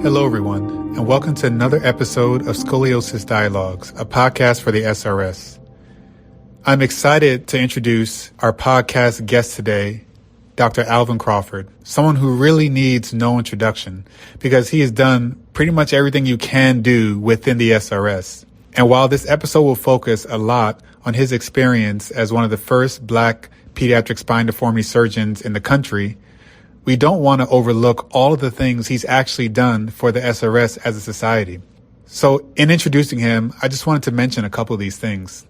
Hello, everyone, and welcome to another episode of Scoliosis Dialogues, a podcast for the SRS. I'm excited to introduce our podcast guest today, Dr. Alvin Crawford, someone who really needs no introduction because he has done pretty much everything you can do within the SRS. And while this episode will focus a lot on his experience as one of the first Black pediatric spine deformity surgeons in the country, we don't want to overlook all of the things he's actually done for the SRS as a society. So in introducing him, I just wanted to mention a couple of these things.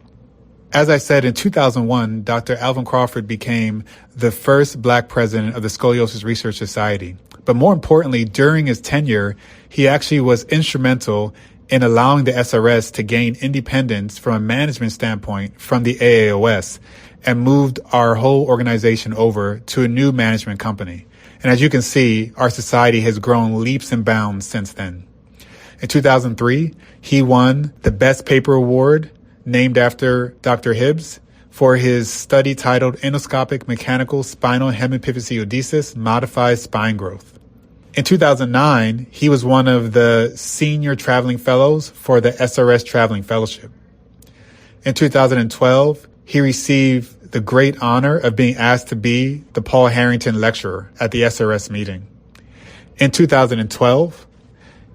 As I said, in 2001, Dr. Alvin Crawford became the first Black president of the Scoliosis Research Society. But more importantly, during his tenure, he actually was instrumental in allowing the SRS to gain independence from a management standpoint from the AAOS and moved our whole organization over to a new management company. And as you can see, our society has grown leaps and bounds since then. In 2003, he won the Best Paper Award, named after Dr. Hibbs, for his study titled Endoscopic Mechanical Spinal Hemipiphyseodesis Modified Spine Growth. In 2009, he was one of the senior traveling fellows for the SRS Traveling Fellowship. In 2012, he received the great honor of being asked to be the Paul Harrington Lecturer at the SRS meeting. In 2012,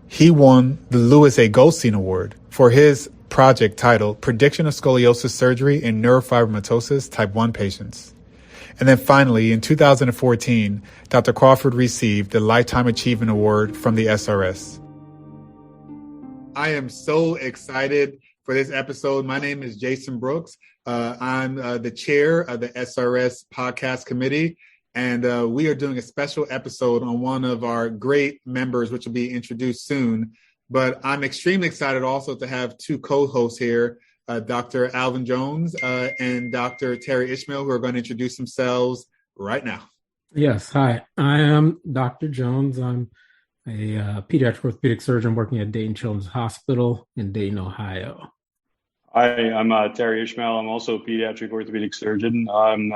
he won the Louis A. Goldstein Award for his project titled Prediction of Scoliosis Surgery in Neurofibromatosis Type 1 Patients. And then finally, in 2014, Dr. Crawford received the Lifetime Achievement Award from the SRS. I am so excited for this episode. My name is Jaysson Brooks. I'm the chair of the SRS podcast committee, and we are doing a special episode on one of our great members, which will be introduced soon. But I'm extremely excited also to have two co-hosts here, Dr. Alvin Jones and Dr. Terry Ishmael, who are going to introduce themselves right now. Yes, hi. I am Dr. Jones. I'm a pediatric orthopedic surgeon working at Dayton Children's Hospital in Dayton, Ohio. Hi, I'm Terry Ishmael. I'm also a pediatric orthopedic surgeon. I'm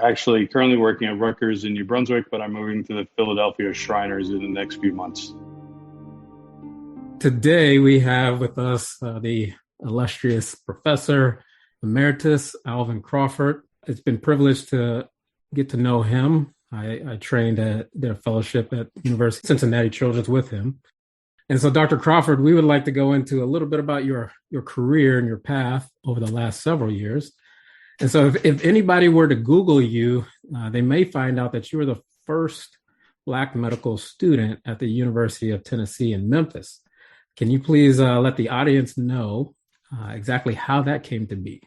actually currently working at Rutgers in New Brunswick, but I'm moving to the Philadelphia Shriners in the next few months. Today we have with us the illustrious Professor Emeritus Alvin Crawford. It's been a privilege to get to know him. I trained at their fellowship at University of Cincinnati Children's with him. And so, Dr. Crawford, we would like to go into a little bit about your career and your path over the last several years. And so if anybody were to Google you, they may find out that you were the first Black medical student at the University of Tennessee in Memphis. Can you please let the audience know exactly how that came to be?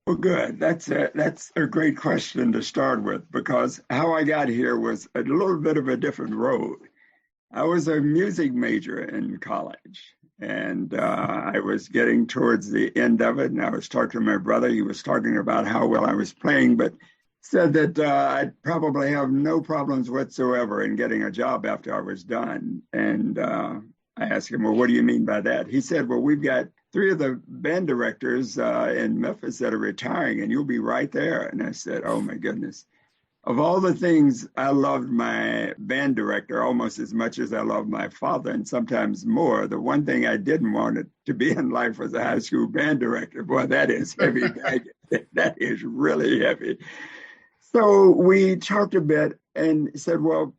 Well, good. That's a great question to start with, because how I got here was a little bit of a different road. I was a music major in college, and I was getting towards the end of it, and I was talking to my brother. He was talking about how well I was playing, but said that I'd probably have no problems whatsoever in getting a job after I was done. And I asked him, well, what do you mean by that? He said, well, we've got 3 of the band directors in Memphis that are retiring, and you'll be right there. And I said, oh, my goodness. Of all the things, I loved my band director almost as much as I loved my father, and sometimes more. The one thing I didn't want it to be in life was a high school band director. Boy, that is heavy. That is really heavy. So we talked a bit and said, well,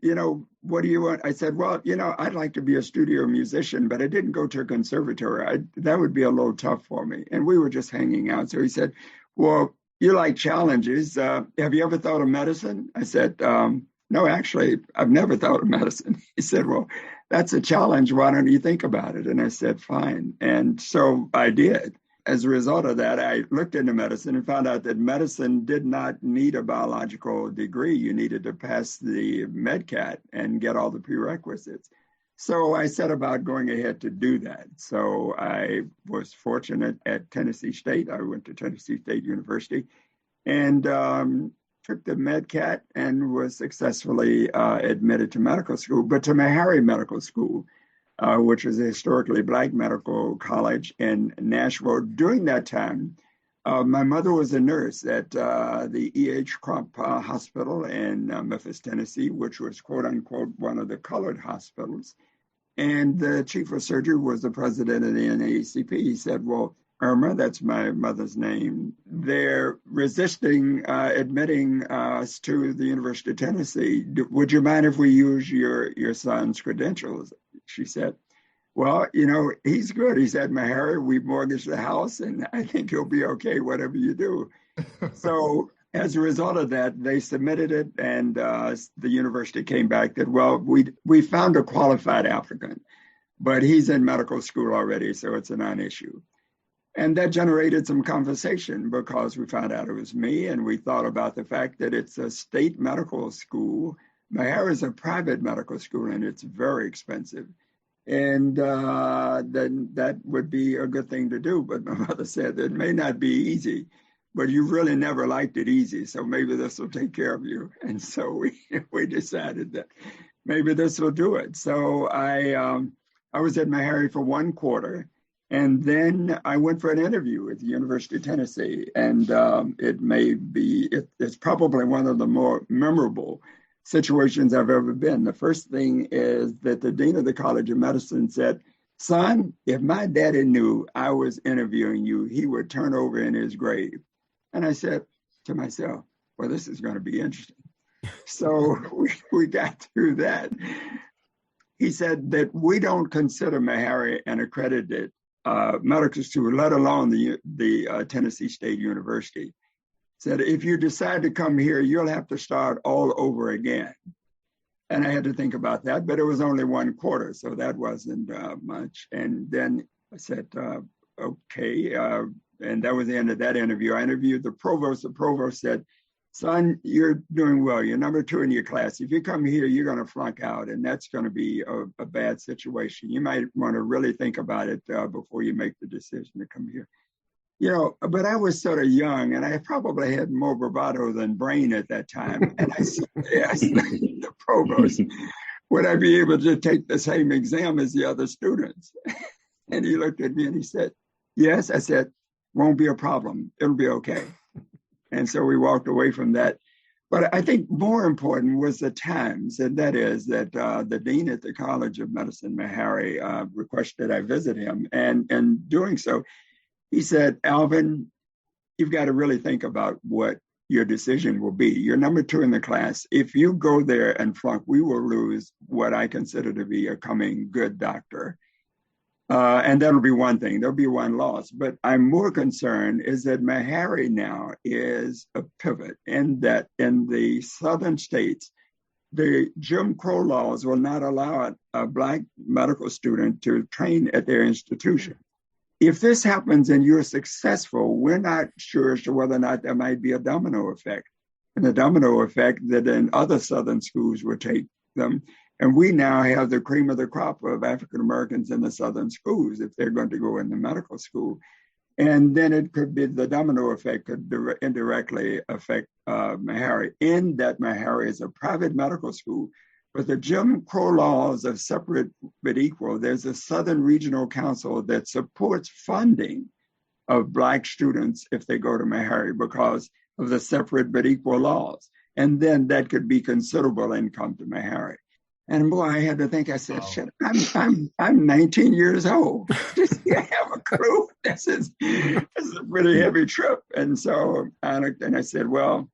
what do you want? I said, well, I'd like to be a studio musician, but I didn't go to a conservatory. That would be a little tough for me. And we were just hanging out. So he said, well, you like challenges. Have you ever thought of medicine? I said, no, actually, I've never thought of medicine. He said, well, that's a challenge. Why don't you think about it? And I said, fine. And so I did. As a result of that, I looked into medicine and found out that medicine did not need a biological degree. You needed to pass the MedCat and get all the prerequisites. So I set about going ahead to do that. So I was fortunate at Tennessee State. I went to Tennessee State University and took the MedCat and was successfully admitted to medical school, but to Meharry Medical School, which was a historically Black medical college in Nashville. During that time, my mother was a nurse at the E.H. Crump Hospital in Memphis, Tennessee, which was, quote unquote, one of the colored hospitals. And the chief of surgery was the president of the NAACP. He said, well, Irma, that's my mother's name, they're resisting admitting us to the University of Tennessee. Would you mind if we use your son's credentials? She said, well, he's good. He said, Meharry, we mortgaged the house, and I think he'll be okay, whatever you do. So as a result of that, they submitted it, and the university came back that, well, we found a qualified applicant, but he's in medical school already, so it's a non-issue. And that generated some conversation because we found out it was me, and we thought about the fact that it's a state medical school. Meharry is a private medical school, and it's very expensive. And then that would be a good thing to do. But my mother said it may not be easy, but you really never liked it easy. So maybe this will take care of you. And so we decided that maybe this will do it. So I was at Meharry for 1 quarter. And then I went for an interview at the University of Tennessee. And it's probably one of the more memorable situations I've ever been. The first thing is that the dean of the College of Medicine said, son, if my daddy knew I was interviewing you, he would turn over in his grave. And I said to myself, well, this is going to be interesting. So we got through that. He said that we don't consider Meharry an accredited medical school, let alone the Tennessee State University. Said, if you decide to come here, you'll have to start all over again. And I had to think about that, but it was only 1 quarter, so that wasn't much. And then I said, okay. And that was the end of that interview. I interviewed the provost. The provost said, son, you're doing well. You're number 2 in your class. If you come here, you're going to flunk out, and that's going to be a bad situation. You might want to really think about it before you make the decision to come here. But I was sort of young, and I probably had more bravado than brain at that time. And I asked the provost, would I be able to take the same exam as the other students? And he looked at me and he said, yes. I said, won't be a problem. It'll be okay. And so we walked away from that. But I think more important was the times, and that is that the dean at the College of Medicine, Meharry, requested I visit him. And in doing so, he said, Alvin, you've got to really think about what your decision will be. You're number 2 in the class. If you go there and flunk, we will lose what I consider to be a coming good doctor. And that'll be one thing. There'll be one loss. But I'm more concerned is that Meharry now is a pivot in that in the southern states, the Jim Crow laws will not allow a Black medical student to train at their institution. If this happens and you're successful, we're not sure as to whether or not there might be a domino effect. And the domino effect that in other Southern schools would take them. And we now have the cream of the crop of African Americans in the Southern schools if they're going to go into medical school. And then it could be the domino effect could indirectly affect Meharry, in that Meharry is a private medical school. But the Jim Crow laws of separate but equal, there's a Southern Regional Council that supports funding of Black students if they go to Meharry because of the separate but equal laws. And then that could be considerable income to Meharry. And boy, I had to think, I said, shit, I'm 19 years old. Just have a clue. This is a pretty heavy trip. And so I looked and I said, well,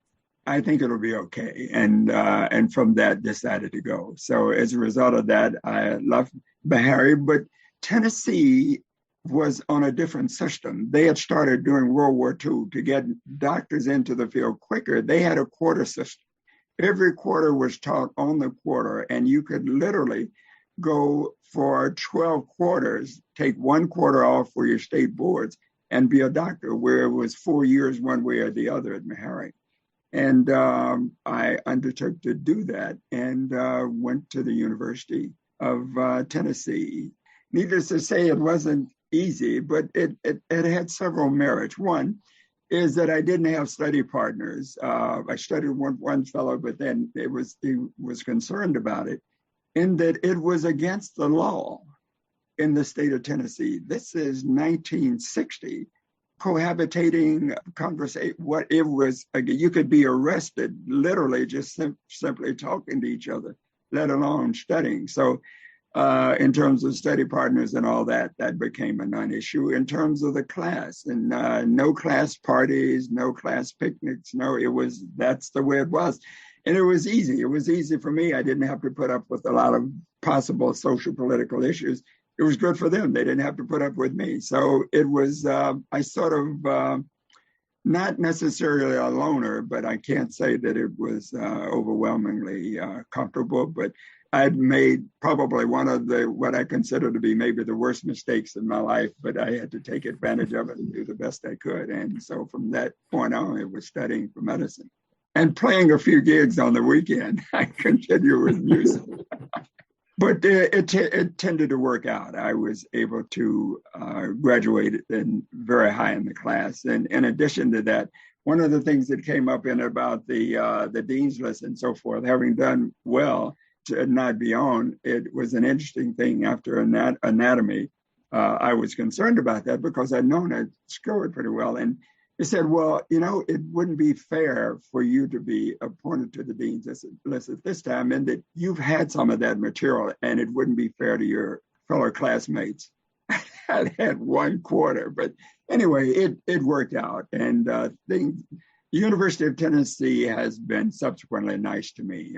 I think it'll be okay. And from that, decided to go. So as a result of that, I left Meharry, but Tennessee was on a different system. They had started during World War II to get doctors into the field quicker. They had a quarter system. Every quarter was taught on the quarter, and you could literally go for 12 quarters, take 1 quarter off for your state boards, and be a doctor, where it was 4 years one way or the other at Meharry. And I undertook to do that and went to the University of Tennessee. Needless to say, it wasn't easy, but it had several merits. One is that I didn't have study partners. I studied with one fellow, but then he was concerned about it, in that it was against the law in the state of Tennessee. This is 1960. Cohabitating conversation, what it was, you could be arrested literally just simply talking to each other, let alone studying. So In terms of study partners and all that, that became a non-issue. In terms of the class, and no class parties, no class picnics, that's the way it was. And it was easy. It was easy for me. I didn't have to put up with a lot of possible social political issues. It was good for them. They didn't have to put up with me. So it was, I sort of, not necessarily a loner, but I can't say that it was overwhelmingly comfortable. But I'd made probably one of what I consider to be maybe the worst mistakes in my life, but I had to take advantage of it and do the best I could. And so from that point on, it was studying for medicine and playing a few gigs on the weekend. I continued with music. But it tended to work out. I was able to graduate very high in the class. And in addition to that, one of the things that came up in about the dean's list and so forth, having done well to not be on, it was an interesting thing after anatomy. I was concerned about that because I'd known I'd scored pretty well. And they said, well, it wouldn't be fair for you to be appointed to the dean's list at this time, and that you've had some of that material, and it wouldn't be fair to your fellow classmates. I had 1/4, but anyway, it worked out. And the University of Tennessee has been subsequently nice to me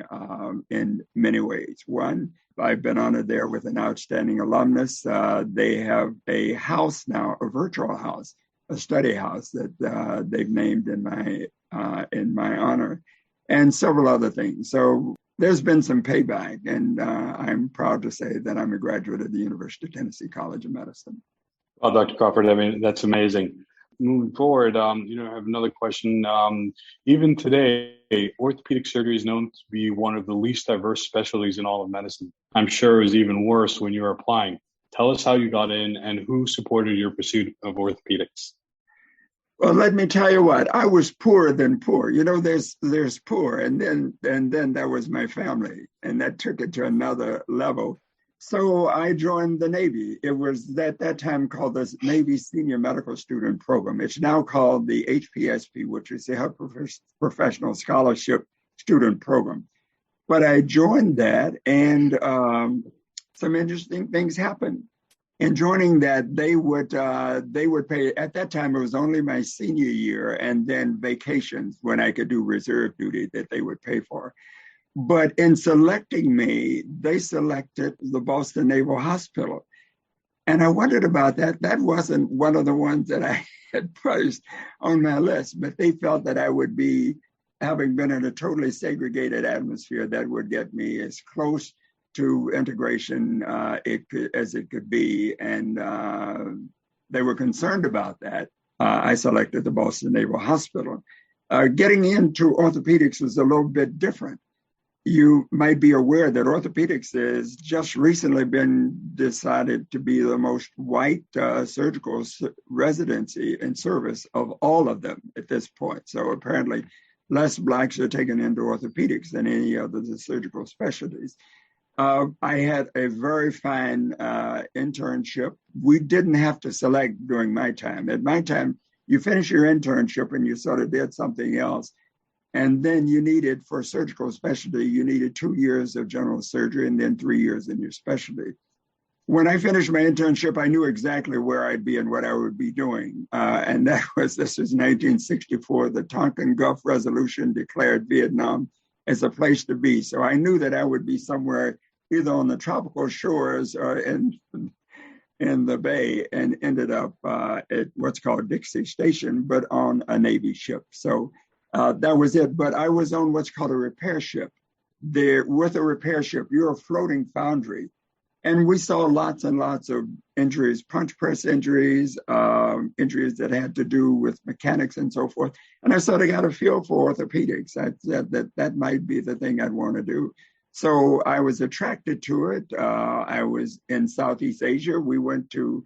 in many ways. One, I've been honored there with an outstanding alumnus. They have a house now, a virtual house, a study house that they've named in my honor, and several other things. So there's been some payback, and I'm proud to say that I'm a graduate of the University of Tennessee College of Medicine. Well, Dr. Crawford, I mean, that's amazing. Moving forward, I have another question. Even today, orthopedic surgery is known to be one of the least diverse specialties in all of medicine. I'm sure it was even worse when you were applying. Tell us how you got in and who supported your pursuit of orthopedics. Well, let me tell you what, I was poorer than poor. There's poor, and then there was my family, and that took it to another level. So I joined the Navy. It was at that time called the Navy Senior Medical Student Program. It's now called the HPSP, which is the Health Professional Scholarship Student Program. But I joined that, and some interesting things happened. In joining that, they would pay. At that time, it was only my senior year and then vacations when I could do reserve duty that they would pay for. But in selecting me, they selected the Boston Naval Hospital. And I wondered about that. That wasn't one of the ones that I had placed on my list, but they felt that I would be, having been in a totally segregated atmosphere, that would get me as close to integration as it could be. And they were concerned about that. I selected the Boston Naval Hospital. Getting into orthopedics was a little bit different. You might be aware that orthopedics has just recently been decided to be the most white surgical residency and service of all of them at this point. So apparently less Blacks are taken into orthopedics than any other surgical specialties. I had a very fine internship. We didn't have to select during my time. At my time, you finish your internship and you sort of did something else. And then you needed, for surgical specialty, you needed 2 years of general surgery and then 3 years in your specialty. When I finished my internship, I knew exactly where I'd be and what I would be doing. And this was 1964, the Tonkin Gulf Resolution declared Vietnam as a place to be. So I knew that I would be somewhere either on the tropical shores or in the bay, and ended up at what's called Dixie Station, but on a Navy ship. So that was it. But I was on what's called a repair ship. With a repair ship, you're a floating foundry. And we saw lots and lots of injuries, punch press injuries, injuries that had to do with mechanics and so forth. And I sort of got a feel for orthopedics. I said that might be the thing I'd want to do. So I was attracted to it. I was in Southeast Asia. We went to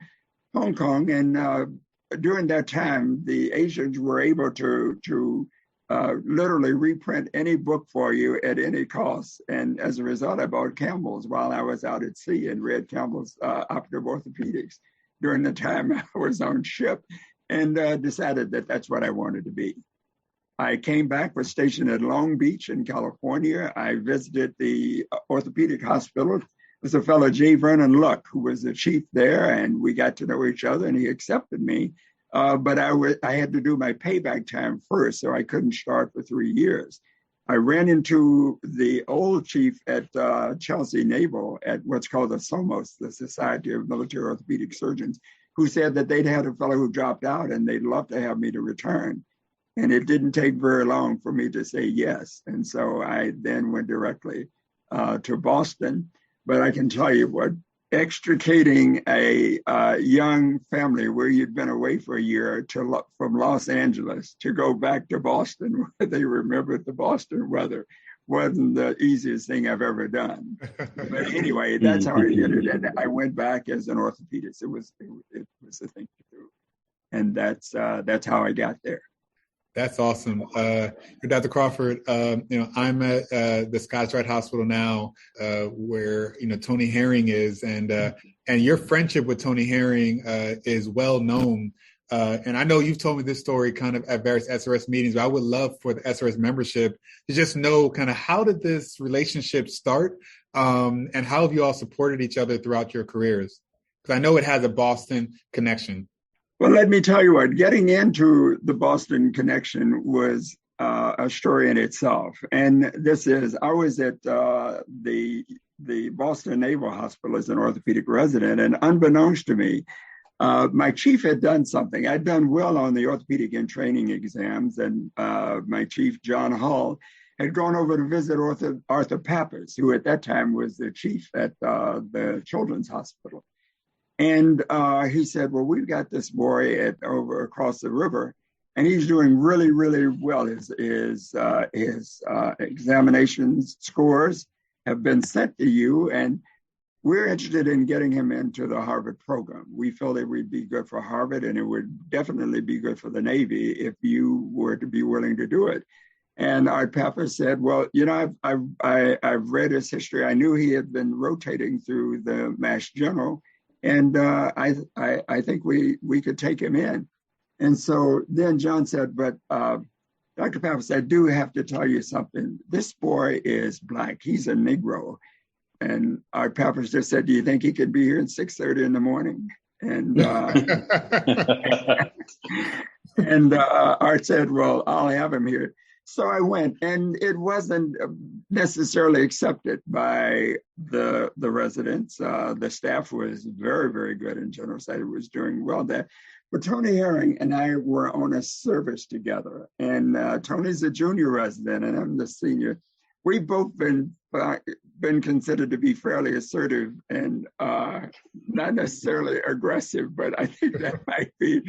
Hong Kong, and during that time, the Asians were able to literally reprint any book for you at any cost. And as a result, I bought Campbell's while I was out at sea and read Campbell's Operative Orthopedics during the time I was on ship, and decided that that's what I wanted to be. I came back, was stationed at Long Beach in California. I visited the orthopedic hospital, was a fellow, J. Vernon Luck, who was the chief there, and we got to know each other, and he accepted me. But I had to do my payback time first, so I couldn't start for 3 years. I ran into the old chief at Chelsea Naval at what's called the SOMOS, the Society of Military Orthopedic Surgeons, who said that they'd had a fellow who dropped out and they'd love to have me to return. And it didn't take very long for me to say yes. And so I then went directly to Boston. But I can tell you what, extricating a young family where you'd been away for a year from Los Angeles to go back to Boston, where they remembered the Boston weather, wasn't the easiest thing I've ever done. But anyway, that's how I did it. And I went back as an orthopedist. It was the thing to do. And that's how I got there. That's awesome. Dr. Crawford, I'm at the Scotch Rite Hospital now, where, Tony Herring is, and your friendship with Tony Herring is well known. And I know you've told me this story kind of at various SRS meetings, but I would love for the SRS membership to just know kind of how did this relationship start, and how have you all supported each other throughout your careers? Because I know it has a Boston connection. Well, let me tell you what, getting into the Boston connection was a story in itself. And I was at the Boston Naval Hospital as an orthopedic resident, and unbeknownst to me, my chief had done something. I'd done well on the orthopedic and training exams, and my chief, John Hall, had gone over to visit Arthur Pappas, who at that time was the chief at the Children's Hospital. And he said, well, we've got this boy over across the river, and he's doing really, really well. His examinations scores have been sent to you, and we're interested in getting him into the Harvard program. We feel it would be good for Harvard, and it would definitely be good for the Navy if you were to be willing to do it. And our Papa said, well, I've read his history. I knew he had been rotating through the Mass General, and I think we could take him in. And so then John said, but Dr. Pappas, I do have to tell you something. This boy is Black. He's a Negro. And our Pappas just said, do you think he could be here at 6:30 in the morning? And Art said, well, I'll have him here. So I went, and it wasn't necessarily accepted by the residents. The staff was very, very good, and General Sider was doing well there. But Tony Herring and I were on a service together, and Tony's a junior resident, and I'm the senior. We've both been considered to be fairly assertive and not necessarily aggressive, but I think that might be.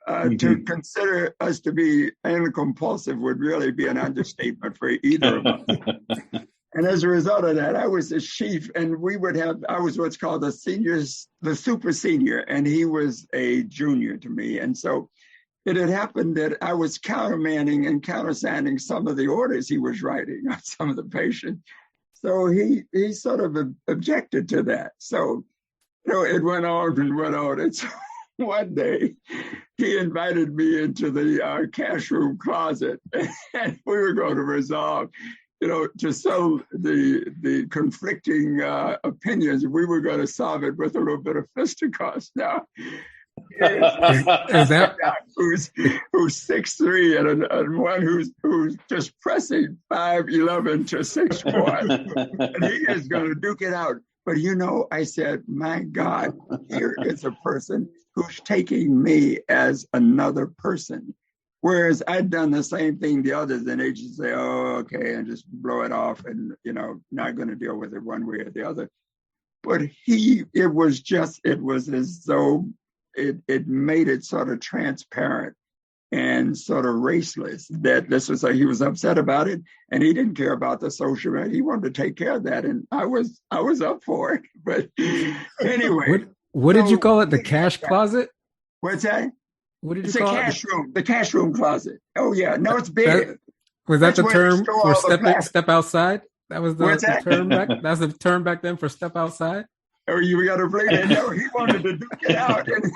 To consider us to be anal-compulsive would really be an understatement for either of us. And as a result of that, I was the chief, and I was what's called the super senior, and he was a junior to me. And so it had happened that I was countermanding and countersigning some of the orders he was writing on some of the patients. So he sort of objected to that. So, it went on and went on. And so one day, he invited me into the cash room closet, and we were going to resolve, to settle the conflicting opinions. We were going to solve it with a little bit of fisticuffs. Now, is that who's 6'3" and one who's just pressing 5'11" to 6'1", and he is going to duke it out. But I said, my God, here is a person who's taking me as another person. Whereas I'd done the same thing the others, and they just say, oh, okay, and just blow it off and, not going to deal with it one way or the other. But it was as though it made it sort of transparent and sort of raceless that he was upset about it, and he didn't care about the social media. He wanted to take care of that, and I was up for it. But anyway. What did you call it? The cash closet? What's that? What did you call it? It's a cash room. The cash room closet. Oh yeah, no, it's big. Was that the term for step outside? That was the term back. That's the term back then for step outside. Oh, you got to bring it. No, he wanted to duke it out, and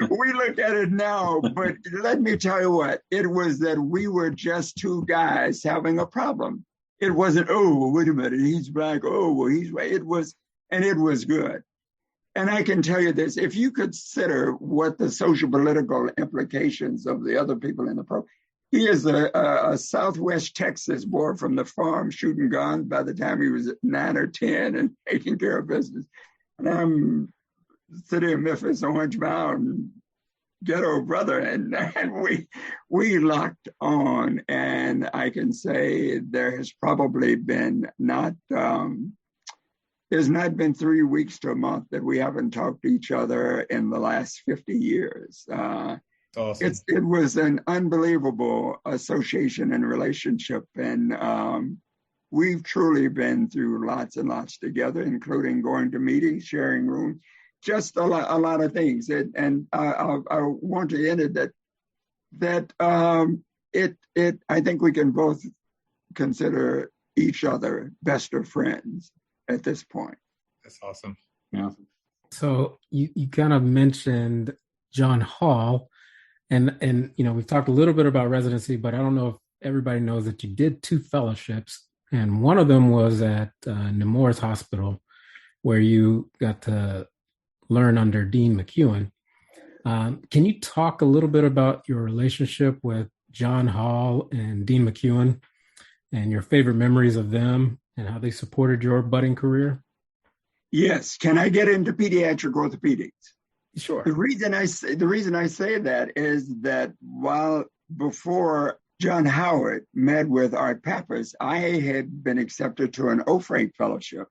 we look at it now. But let me tell you what, it was that we were just two guys having a problem. It wasn't, oh, well, wait a minute, he's Black. Oh, well, he's white. It was, and it was good. And I can tell you this, if you consider what the social political implications of the other people in the program, he is a Southwest Texas boy from the farm shooting guns by the time he was 9 or 10 and taking care of business. And I'm sitting in Memphis, Orange Mountain, ghetto brother, and we locked on. And I can say there has probably been there's not been 3 weeks to a month that we haven't talked to each other in the last 50 years. Awesome. It was an unbelievable association and relationship. And we've truly been through lots and lots together, including going to meetings, sharing rooms, just a lot of things. And I want to end it that I think we can both consider each other best of friends at this point. That's awesome. Yeah. So you kind of mentioned John Hall, and we've talked a little bit about residency, but I don't know if everybody knows that you did 2 fellowships, and one of them was at Nemours Hospital, where you got to learn under Dean McEwen. Can you talk a little bit about your relationship with John Hall and Dean McEwen and your favorite memories of them and how they supported your budding career? Yes. Can I get into pediatric orthopedics? Sure. The reason I say that is that before John Howard met with Art Pappas, I had been accepted to an O. Frank Fellowship.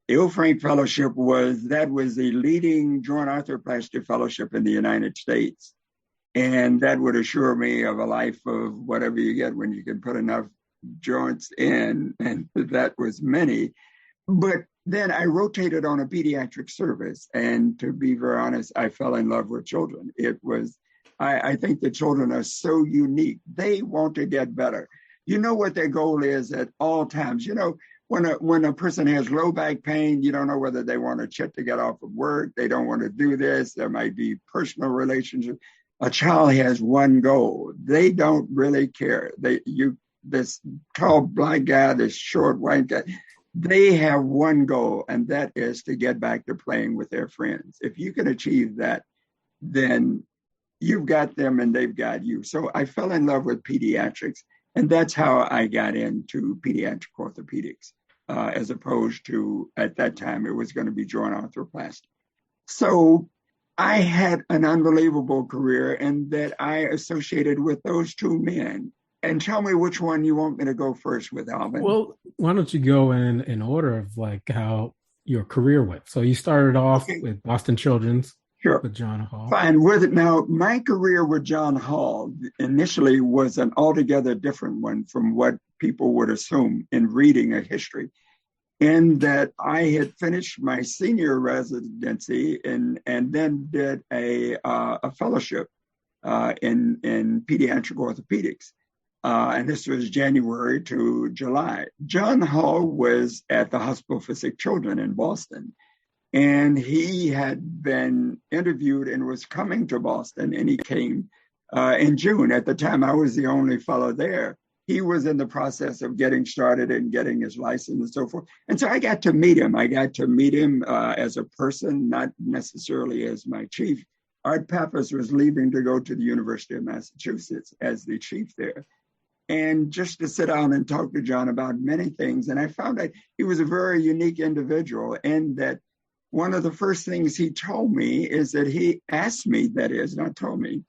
The O. Frank Fellowship was the leading joint arthroplasty fellowship in the United States. And that would assure me of a life of whatever you get when you can put enough joints in, and that was many. But then I rotated on a pediatric service, and to be very honest, I fell in love with children. I think the children are so unique. They want to get better. You know what their goal is at all times. When a person has low back pain, you don't know whether they want a chit to get off of work. They don't want to do this. There might be personal relationships. A child has one goal. They don't really care. This tall black guy, this short white guy, they have one goal, and that is to get back to playing with their friends. If you can achieve that, then you've got them and they've got you. So I fell in love with pediatrics, and that's how I got into pediatric orthopedics, as opposed to, at that time, it was going to be joint arthroplasty. So I had an unbelievable career, and that I associated with those 2 men. And tell me which one you want me to go first with, Alvin. Well, why don't you go in order of how your career went? So you started off with Boston Children's, sure, with John Hall. Fine. Now, my career with John Hall initially was an altogether different one from what people would assume in reading a history, in that I had finished my senior residency and then did a fellowship in pediatric orthopedics. And this was January to July. John Hall was at the Hospital for Sick Children in Boston, and he had been interviewed and was coming to Boston, and he came in June. At the time, I was the only fellow there. He was in the process of getting started and getting his license and so forth. And so I got to meet him. I got to meet him as a person, not necessarily as my chief. Art Pappas was leaving to go to the University of Massachusetts as the chief there. And just to sit down and talk to John about many things. And I found that he was a very unique individual, and that one of the first things he told me is that he asked me, that is, not told me,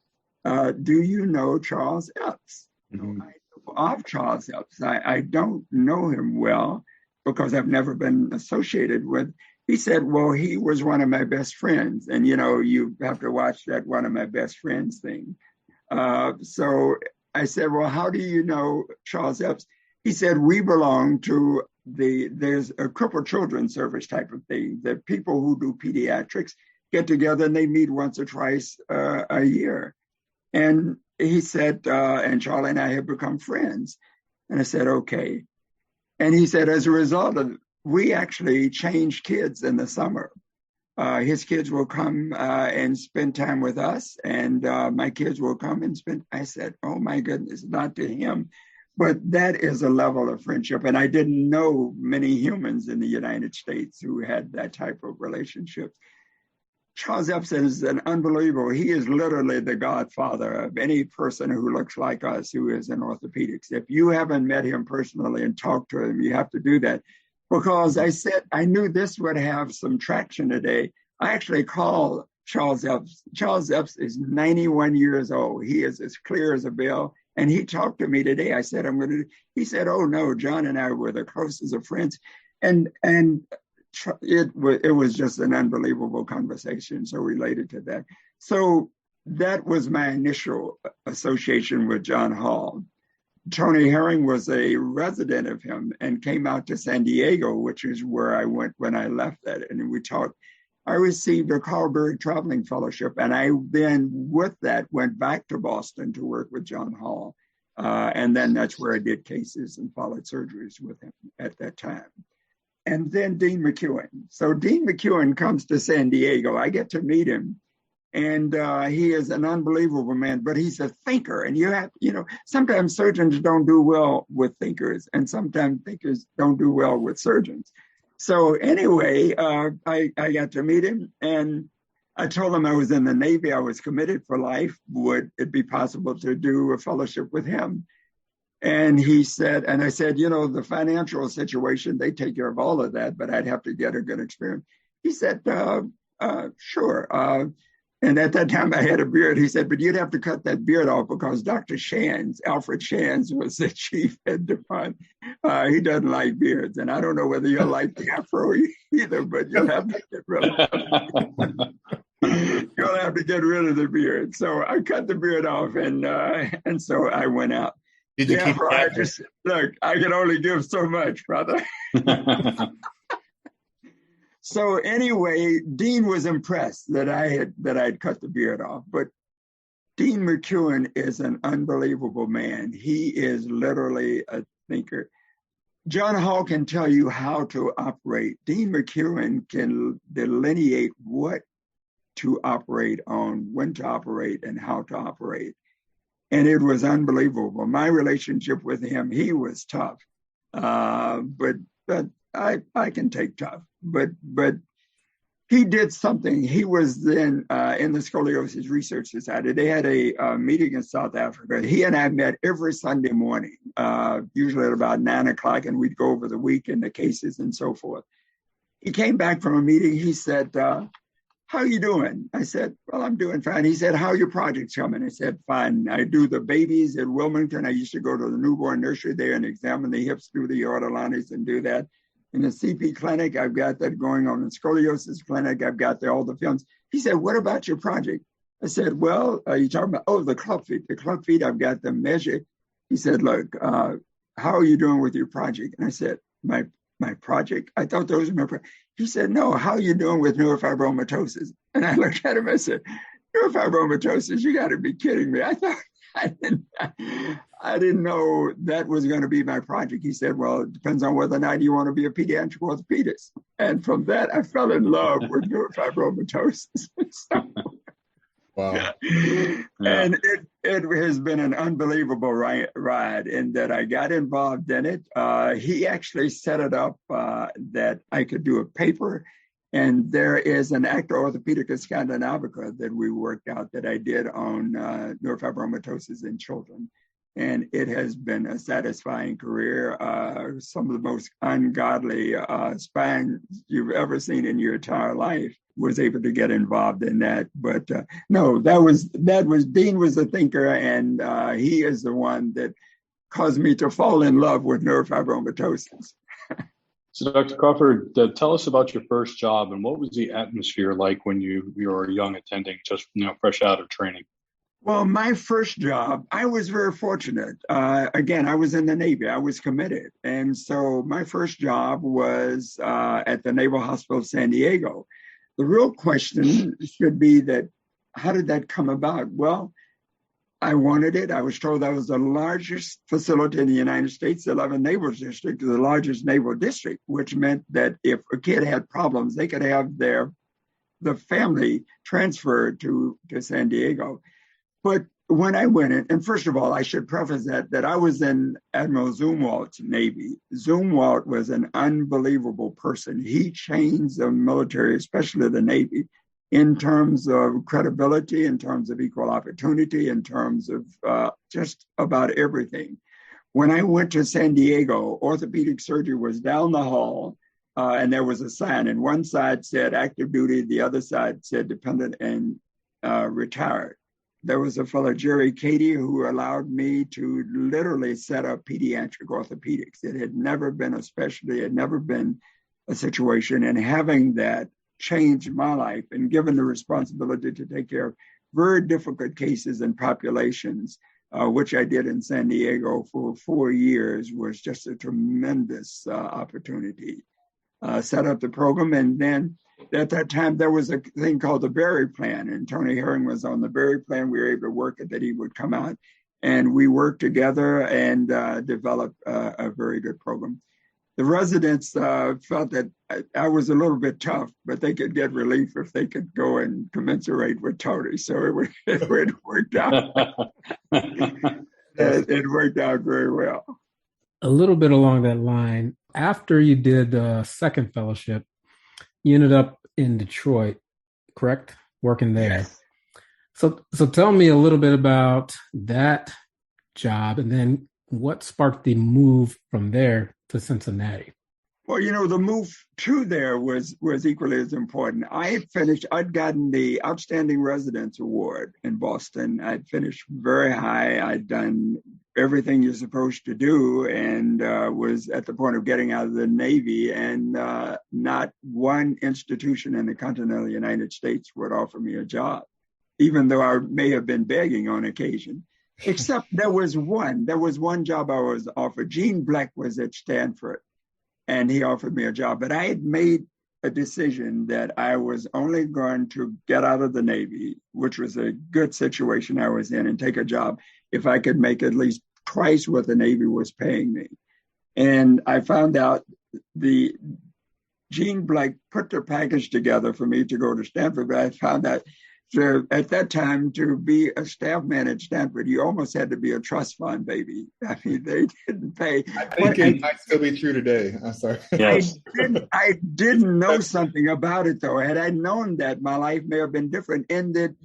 do you know Charles Epps? Mm-hmm. I know of Charles Epps. I don't know him well because I've never been associated with. He said, well, he was one of my best friends. And, you have to watch that one of my best friends thing. So I said, well, how do you know Charles Epps? He said, we belong to there's a crippled children service type of thing, that people who do pediatrics get together and they meet once or twice a year. And he said, and Charlie and I have become friends. And I said, okay. And he said, as a result of, we actually change kids in the summer. His kids will come and spend time with us, and my kids will come and spend. I said, oh my goodness, not to him, But that is a level of friendship. And I didn't know many humans in the United States who had that type of relationship. Charles Epson is an unbelievable. He is literally the godfather of any person who looks like us who is in orthopedics. If you haven't met him personally and talked to him, you have to do that. Because I said, I knew this would have some traction today. I actually called Charles Epps. Charles Epps is 91 years old. He is as clear as a bell. And he talked to me today. I said, he said, oh no, John and I were the closest of friends. And it was just an unbelievable conversation. So related to that. So that was my initial association with John Hall. Tony Herring was a resident of him and came out to San Diego, which is where I went when I left that. And we talked. I received a Carlberg traveling fellowship, and I then, with that, went back to Boston to work with John Hall. And then that's where I did cases and followed surgeries with him at that time. And then Dean McEwen. So Dean McEwen comes to San Diego. I get to meet him. And he is an unbelievable man, but he's a thinker. And sometimes surgeons don't do well with thinkers, and sometimes thinkers don't do well with surgeons. So anyway, I got to meet him, and I told him I was in the Navy. I was committed for life. Would it be possible to do a fellowship with him? And he said, and I said, the financial situation, they take care of all of that, but I'd have to get a good experience. He said, sure. And at that time I had a beard. He said, but you'd have to cut that beard off because Dr. Shands, Alfred Shands, was the chief head department. He doesn't like beards. And I don't know whether you'll like the afro either, but you'll have to get rid of it. You'll have to get rid of the beard. So I cut the beard off, and so I went out. Did you keep look, I can only give so much, brother. So anyway, Dean was impressed that I'd cut the beard off. But Dean McEwen is an unbelievable man. He is literally a thinker. John Hall can tell you how to operate. Dean McEwen can delineate what to operate on, when to operate, and how to operate. And it was unbelievable. My relationship with him, he was tough, but I can take tough. But he did something. He was then in the Scoliosis Research Society. They had a meeting in South Africa. He and I met every Sunday morning, usually at about 9 o'clock, and we'd go over the week and the cases and so forth. He came back from a meeting. He said, how are you doing? I said, well, I'm doing fine. He said, how are your projects coming? I said, fine. I do the babies at Wilmington. I used to go to the newborn nursery there and examine the hips through the aortolines and do that. In the CP clinic, I've got that going on. In the scoliosis clinic, I've got all the films. He said, what about your project? I said, well, you're talking about, the club feet. The club feet, I've got them measured. He said, look, how are you doing with your project? And I said, my project? I thought those were my project. He said, no, how are you doing with neurofibromatosis? And I looked at him, I said, neurofibromatosis, you got to be kidding me. I didn't know that was going to be my project. He said, well, it depends on whether or not you want to be a pediatric orthopedist. And from that, I fell in love with neurofibromatosis. Wow. And it has been an unbelievable ride in that I got involved in it. He actually set it up that I could do a paper. And there is an Acta Orthopedica Scandinavica that we worked out that I did on neurofibromatosis in children. And it has been a satisfying career. Some of the most ungodly spines you've ever seen in your entire life. Was able to get involved in that. But no, that was Dean was a thinker, and he is the one that caused me to fall in love with neurofibromatosis. So Dr. Crawford, tell us about your first job and what was the atmosphere like when you were a young attending, just fresh out of training? Well, my first job, I was very fortunate. Again, I was in the Navy. I was committed. And so my first job was at the Naval Hospital of San Diego. The real question should be that, how did that come about? Well, I wanted it. I was told that was the largest facility in the United States, the 11th Naval District, the largest naval district, which meant that if a kid had problems, they could have the family transferred to San Diego. But when I went in, and first of all, I should preface that I was in Admiral Zumwalt's Navy. Zumwalt was an unbelievable person. He changed the military, especially the Navy, in terms of credibility, in terms of equal opportunity, in terms of just about everything. When I went to San Diego, orthopedic surgery was down the hall, and there was a sign, and one side said active duty, the other side said dependent and retired. There was a fellow, Jerry Cady, who allowed me to literally set up pediatric orthopedics. It had never been a specialty, it had never been a situation, and having that changed my life and given the responsibility to take care of very difficult cases and populations, which I did in San Diego for 4 years, was just a tremendous opportunity. Set up the program, and then at that time there was a thing called the Berry Plan, and Tony Herring was on the Berry Plan. We were able to work it, that he would come out, and we worked together and developed a very good program. The residents felt that I was a little bit tough, but they could get relief if they could go and commensurate with Tony. So it worked out. It worked out very well. A little bit along that line, after you did the second fellowship, you ended up in Detroit, correct? Working there. Yes. So tell me a little bit about that job, and then what sparked the move from there to Cincinnati? Well, the move to there was equally as important. I'd gotten the Outstanding Residence Award in Boston. I'd finished very high. I'd done everything you're supposed to do, and was at the point of getting out of the Navy, and not one institution in the continental United States would offer me a job, even though I may have been begging on occasion. Except there was one job I was offered. Gene Black was at Stanford, and he offered me a job. But I had made a decision that I was only going to get out of the Navy, which was a good situation I was in, and take a job if I could make at least twice what the Navy was paying me. And I found out the Gene Black put the package together for me to go to Stanford, but I found out at that time, to be a staff man at Stanford, you almost had to be a trust fund baby. I mean, they didn't pay. I think it might still be true today. I'm sorry. Yes. I didn't know something about it, though. Had I known that, my life may have been different. In that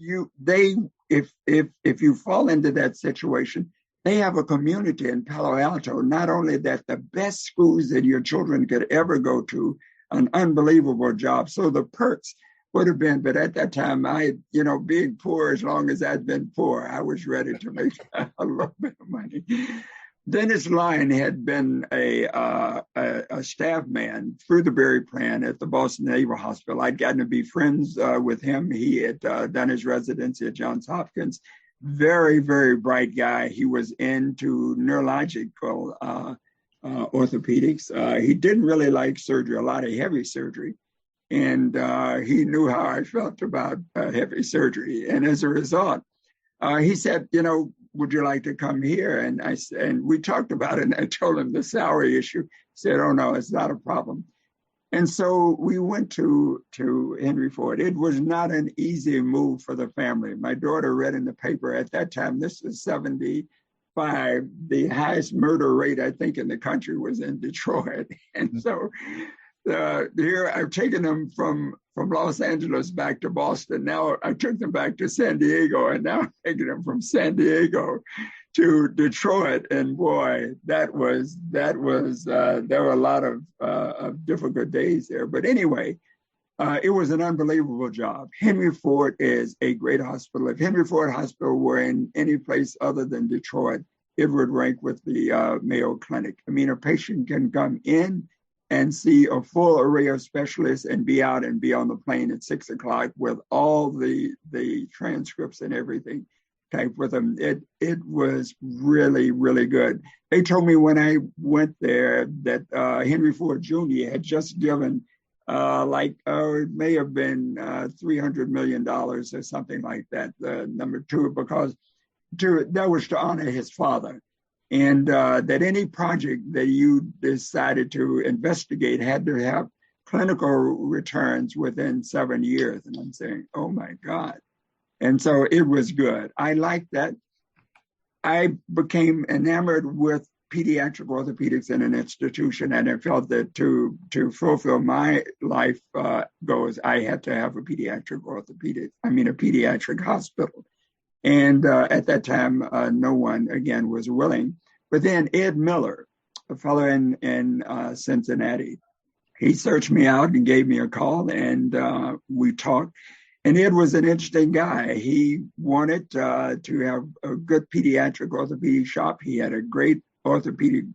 if you fall into that situation, they have a community in Palo Alto. Not only that, the best schools that your children could ever go to, an unbelievable job. So the perks would have been, but at that time, being poor, as long as I'd been poor, I was ready to make a little bit of money. Dennis Lyon had been a staff man through the Berry Plan at the Boston Naval Hospital. I'd gotten to be friends with him. He had done his residency at Johns Hopkins. Very, very bright guy. He was into neurological orthopedics. He didn't really like surgery, a lot of heavy surgery. And he knew how I felt about heavy surgery. And as a result, he said, would you like to come here? And we talked about it, and I told him the salary issue. He said, oh, no, it's not a problem. And so we went to Henry Ford. It was not an easy move for the family. My daughter read in the paper at that time, this was 75, the highest murder rate, I think, in the country was in Detroit. And so here I've taken them from Los Angeles back to Boston. Now I took them back to San Diego, and now I'm taking them from San Diego to Detroit. And boy, there were a lot of difficult days there. But anyway, it was an unbelievable job. Henry Ford is a great hospital. If Henry Ford Hospital were in any place other than Detroit, it would rank with the Mayo Clinic. I mean, a patient can come in and see a full array of specialists and be out and be on the plane at 6 o'clock with all the transcripts and everything typed with them. It was really, really good. They told me when I went there that Henry Ford Jr. had just given it may have been $300 million or something like that, number two, because that was to honor his father. And that any project that you decided to investigate had to have clinical returns within 7 years. And I'm saying, oh my God. And so it was good. I liked that. I became enamored with pediatric orthopedics in an institution, and I felt that to fulfill my life goals, I had to have a pediatric hospital. And at that time, no one, again, was willing. But then Ed Miller, a fellow in Cincinnati, he searched me out and gave me a call, and we talked. And Ed was an interesting guy. He wanted to have a good pediatric orthopedic shop. He had a great orthopedic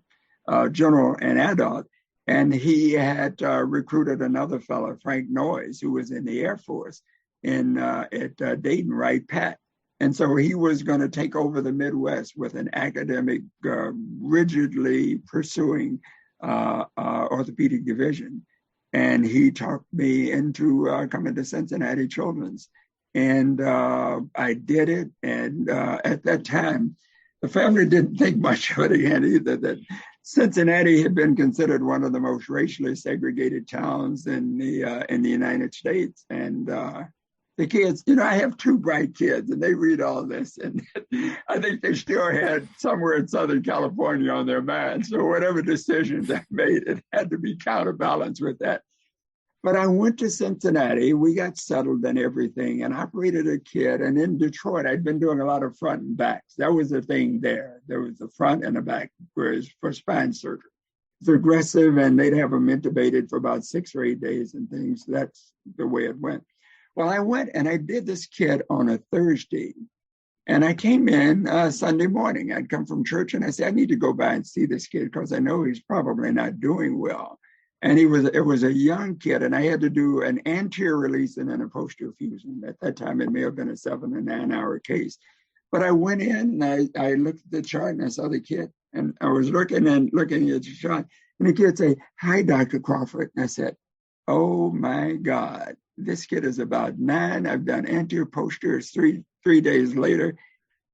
general and adult. And he had recruited another fellow, Frank Noyes, who was in the Air Force at Dayton, Wright-Patt. And so he was going to take over the Midwest with an academic, rigidly pursuing orthopedic division. And he talked me into coming to Cincinnati Children's. And I did it. And at that time, the family didn't think much of it again either, that Cincinnati had been considered one of the most racially segregated towns in the United States. And the kids, I have two bright kids, and they read all this, and I think they still had somewhere in Southern California on their mind. So whatever decisions I made, it had to be counterbalanced with that. But I went to Cincinnati. We got settled and everything, and operated a kid. And in Detroit, I'd been doing a lot of front and backs. That was the thing there. There was the front and the back, whereas for spine surgery, it's aggressive, and they'd have them intubated for about 6 or 8 days and things. That's the way it went. Well, I went and I did this kid on a Thursday, and I came in Sunday morning. I'd come from church, and I said, I need to go by and see this kid because I know he's probably not doing well. And it was a young kid, and I had to do an anterior release and then a posterior fusion. At that time, it may have been a 7 or 9 hour case. But I went in and I looked at the chart and I saw the kid, and I was looking at the chart, and the kid said, "Hi, Dr. Crawford." And I said, "Oh my God, this kid is about 9. I've done anterior posterior 3 days later.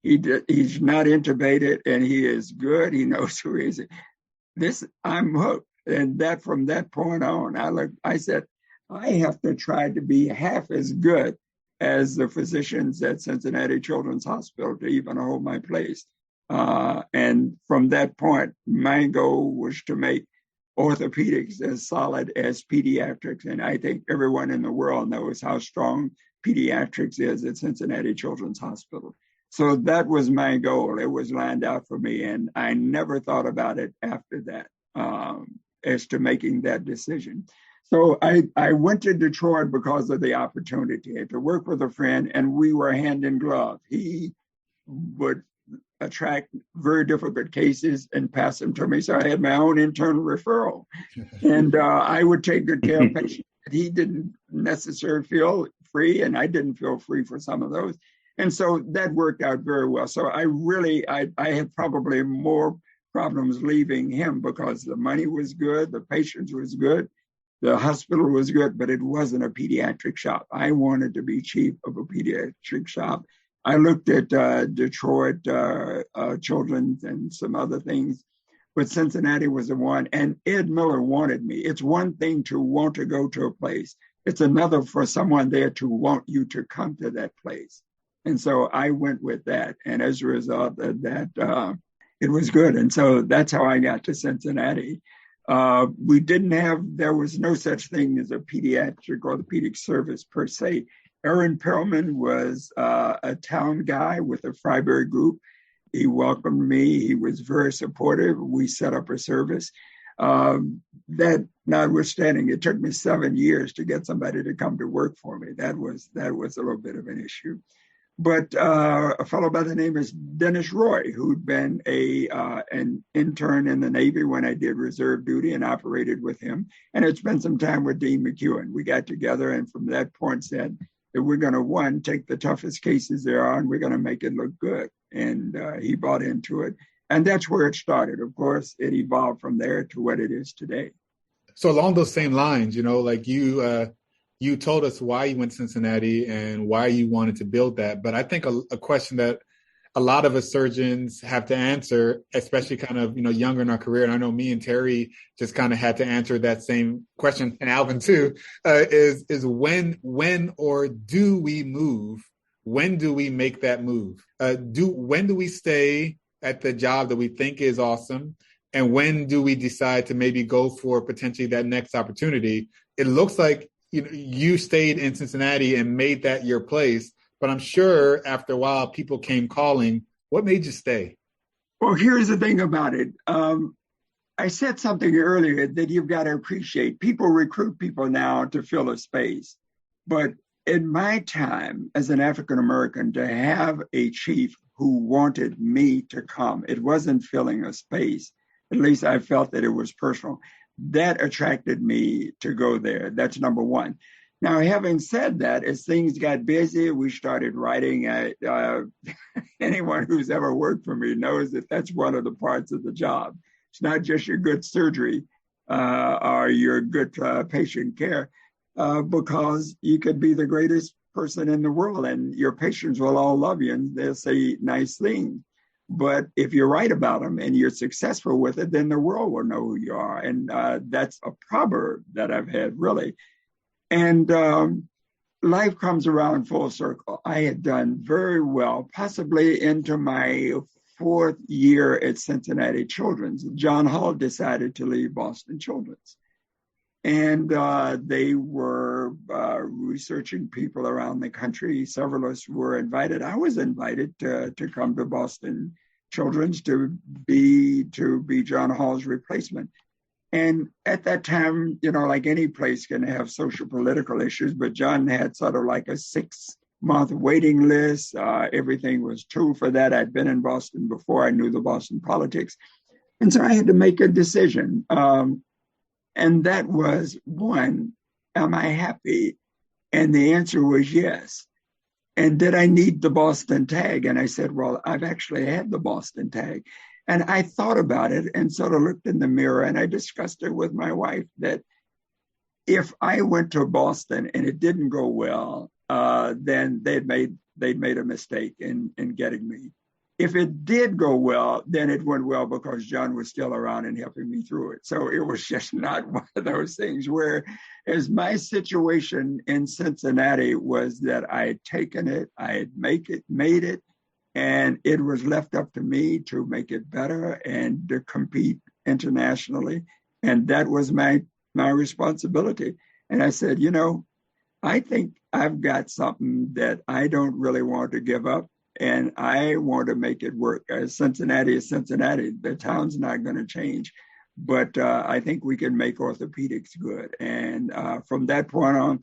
He's not intubated, and he is good. He knows who he is. I'm hooked." And from that point on, I said, I have to try to be half as good as the physicians at Cincinnati Children's Hospital to even hold my place. And from that point, my goal was to make orthopedics as solid as pediatrics. And I think everyone in the world knows how strong pediatrics is at Cincinnati Children's Hospital. So that was my goal. It was lined out for me, and I never thought about it after that. As to making that decision. So I went to Detroit because of the opportunity. I had to work with a friend, and we were hand in glove. He would attract very difficult cases and pass them to me. So I had my own internal referral. And I would take good care of patients. He didn't necessarily feel free, and I didn't feel free for some of those. And so that worked out very well. So I had probably more problems leaving him because the money was good, the patients was good, the hospital was good, but it wasn't a pediatric shop. I wanted to be chief of a pediatric shop. I looked at Detroit Children's and some other things, but Cincinnati was the one. And Ed Miller wanted me. It's one thing to want to go to a place. It's another for someone there to want you to come to that place. And so I went with that. And as a result of that, it was good. And so that's how I got to Cincinnati. There was no such thing as a pediatric orthopedic service per se. Aaron Perlman was a town guy with a Freiburg group. He welcomed me. He was very supportive. We set up a service. That notwithstanding, it took me 7 years to get somebody to come to work for me. That was a little bit of an issue. But a fellow by the name is Dennis Roy, who'd been an intern in the Navy when I did reserve duty and operated with him, and had spent some time with Dean McEwen. We got together, and from that point said that we're going to, take the toughest cases there are, and we're going to make it look good. And he bought into it. And that's where it started. Of course, it evolved from there to what it is today. So along those same lines, you told us why you went to Cincinnati and why you wanted to build that. But I think a question that a lot of us surgeons have to answer, especially kind of, younger in our career, and I know me and Terry just kind of had to answer that same question, and Alvin too, is when or do we move? When do we make that move? When do we stay at the job that we think is awesome? And when do we decide to maybe go for potentially that next opportunity? It looks like you stayed in Cincinnati and made that your place, but I'm sure after a while people came calling. What made you stay? Well, here's the thing about it. I said something earlier that you've got to appreciate. People recruit people now to fill a space. But in my time as an African American, to have a chief who wanted me to come, it wasn't filling a space. At least I felt that it was personal. That attracted me to go there. That's number one. Now, having said that, as things got busy, we started writing. Anyone who's ever worked for me knows that that's one of the parts of the job. It's not just your good surgery or your good patient care, because you could be the greatest person in the world and your patients will all love you and they'll say nice things. But if you write about them and you're successful with it, then the world will know who you are. And that's a proverb that I've had, really. And life comes around full circle. I had done very well, possibly into my 4th year at Cincinnati Children's. John Hall decided to leave Boston Children's. And they were researching people around the country. Several of us were invited. I was invited to come to Boston Children's to be John Hall's replacement. And at that time, like any place can have social political issues, but John had sort of like a 6-month waiting list. Everything was true for that. I'd been in Boston before. I knew the Boston politics. And so I had to make a decision. And that was, one, am I happy? And the answer was yes. And did I need the Boston tag? And I said, well, I've actually had the Boston tag. And I thought about it and sort of looked in the mirror and I discussed it with my wife that if I went to Boston and it didn't go well, then they'd made a mistake in getting me. If it did go well, then it went well because John was still around and helping me through it. So it was just not one of those things where, as my situation in Cincinnati was that I had taken it, I had made it, and it was left up to me to make it better and to compete internationally. And that was my responsibility. And I said, I think I've got something that I don't really want to give up. And I want to make it work. Cincinnati is Cincinnati. The town's not going to change. But I think we can make orthopedics good. And from that point on,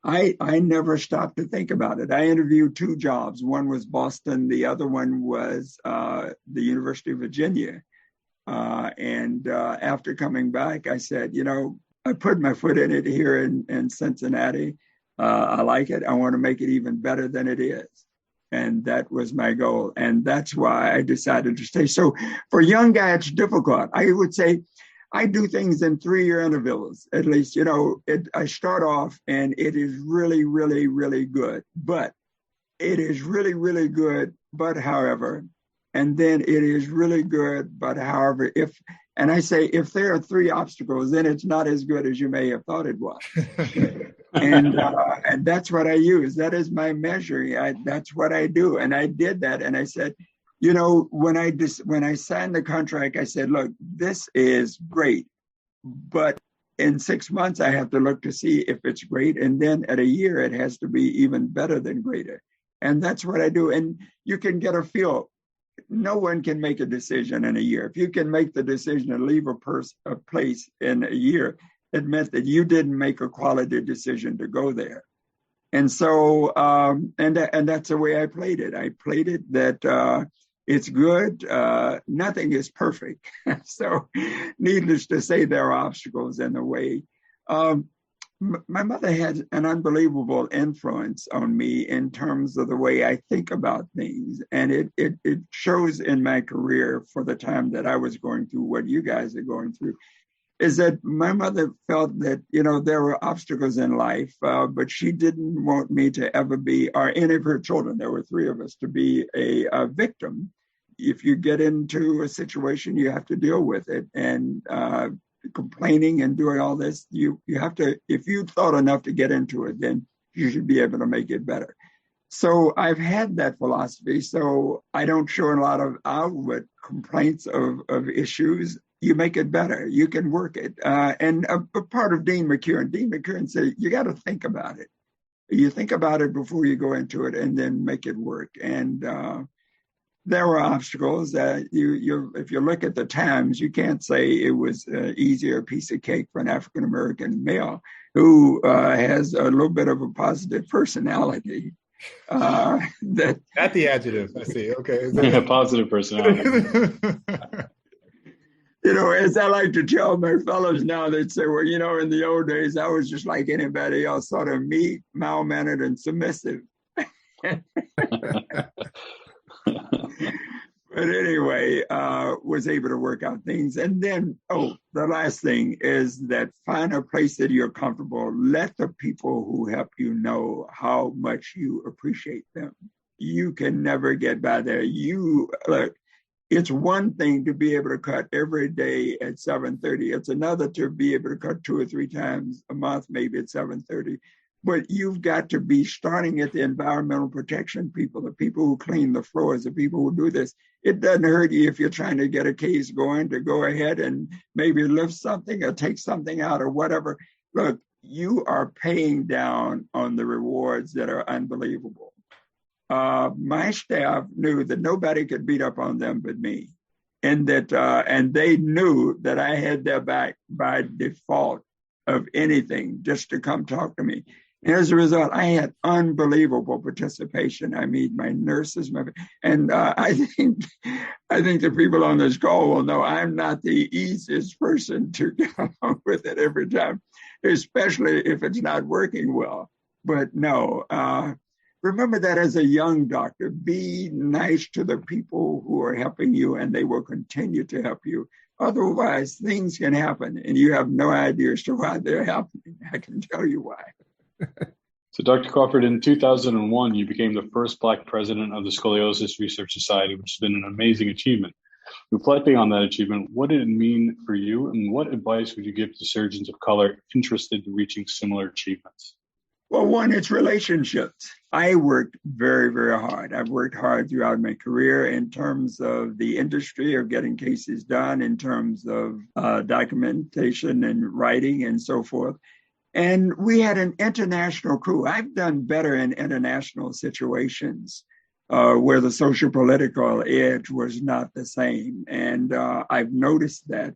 I never stopped to think about it. I interviewed 2 jobs. One was Boston. The other one was the University of Virginia. And after coming back, I said, I put my foot in it here in Cincinnati. I like it. I want to make it even better than it is. And that was my goal. And that's why I decided to stay. So for a young guy, it's difficult. I would say I do things in 3-year intervals, at least. I start off and it is really, really, really good. But it is really, really good. But however, and then it is really good. But however, if there are 3 obstacles, then it's not as good as you may have thought it was. And that's what I use. That is my measure. That's what I do. And I did that. And I said, when I signed the contract, I said, look, this is great. But in 6 months, I have to look to see if it's great. And then at a year, it has to be even better than greater. And that's what I do. And you can get a feel. No one can make a decision in a year. If you can make the decision to leave a place in a year, it meant that you didn't make a quality decision to go there. And so, and that's the way I played it. I played it that it's good. Nothing is perfect. So needless to say, there are obstacles in the way. My mother had an unbelievable influence on me in terms of the way I think about things. And it shows in my career for the time that I was going through what you guys are going through. Is that my mother felt that, there were obstacles in life, but she didn't want me to ever be, or any of her children, there were 3 of us, to be a victim. If you get into a situation, you have to deal with it. And complaining and doing all this, you have to, if you thought enough to get into it, then you should be able to make it better. So I've had that philosophy. So I don't show a lot of outward complaints of issues. You make it better. You can work it. And a part of Dean McCurran said, you got to think about it. You think about it before you go into it and then make it work. And there were obstacles that if you look at the times, you can't say it was easier piece of cake for an African-American male who has a little bit of a positive personality. Not the adjective. I see. Okay. Yeah, positive personality. As I like to tell my fellows now, they'd say, well, in the old days, I was just like anybody else, sort of meek, mild-mannered, and submissive. But anyway, was able to work out things. And then, the last thing is that find a place that you're comfortable. Let the people who help you know how much you appreciate them. You can never get by there. It's one thing to be able to cut every day at 7:30. It's another to be able to cut 2 or 3 times a month, maybe at 7:30. But you've got to be starting at the environmental protection people, the people who clean the floors, the people who do this. It doesn't hurt you if you're trying to get a case going to go ahead and maybe lift something or take something out or whatever. Look, you are paying down on the rewards that are unbelievable. My staff knew that nobody could beat up on them but me. And that and they knew that I had their back by default of anything, just to come talk to me. And as a result, I had unbelievable participation. I mean, my nurses, I think the people on this call will know I'm not the easiest person to get along with it every time, especially if it's not working well. But no, remember that as a young doctor, be nice to the people who are helping you, and they will continue to help you. Otherwise, things can happen, and you have no idea as to why they're happening. I can tell you why. So, Dr. Crawford, in 2001, you became the first Black president of the Scoliosis Research Society, which has been an amazing achievement. Reflecting on that achievement, what did it mean for you, and what advice would you give to surgeons of color interested in reaching similar achievements? Well, one, it's relationships. I worked very, very hard. I've worked hard throughout my career in terms of the industry of getting cases done, in terms of documentation and writing and so forth. And we had an international crew. I've done better in international situations where the social political edge was not the same. And I've noticed that.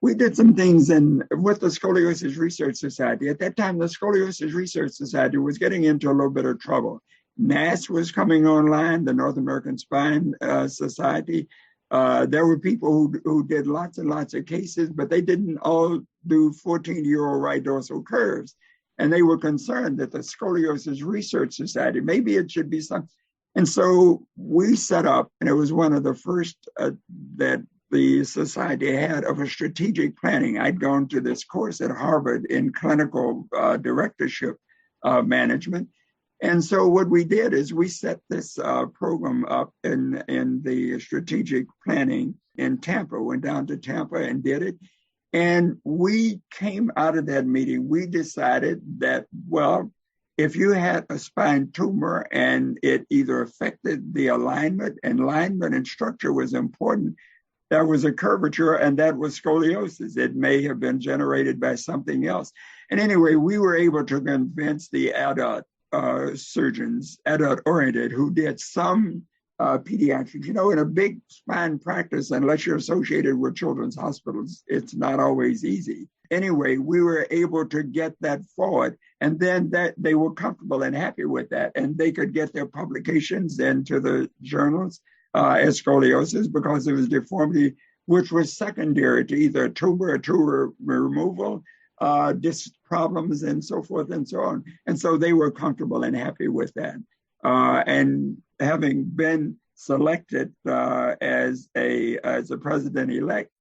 We did some things with the Scoliosis Research Society. At that time, the Scoliosis Research Society was getting into a little bit of trouble. NASS was coming online, the North American Spine Society. There were people who did lots and lots of cases, but they didn't all do 14-year-old right dorsal curves. And they were concerned that the Scoliosis Research Society, maybe it should be something. And so we set up, and it was one of the first that the society had of a strategic planning. I'd gone to this course at Harvard in clinical directorship management. And so what we did is we set this program up in the strategic planning in Tampa, went down to Tampa and did it. And we came out of that meeting, we decided that, well, if you had a spine tumor and it either affected the alignment and structure was important, there was a curvature, and that was scoliosis. It may have been generated by something else. And anyway, we were able to convince the adult surgeons, adult-oriented, who did some pediatrics. In a big spine practice, unless you're associated with children's hospitals, it's not always easy. Anyway, we were able to get that forward, and then that they were comfortable and happy with that, and they could get their publications into the journals as scoliosis because it was deformity, which was secondary to either a tumor removal, disc problems, and so forth and so on. And so they were comfortable and happy with that. And having been selected as a president-elect,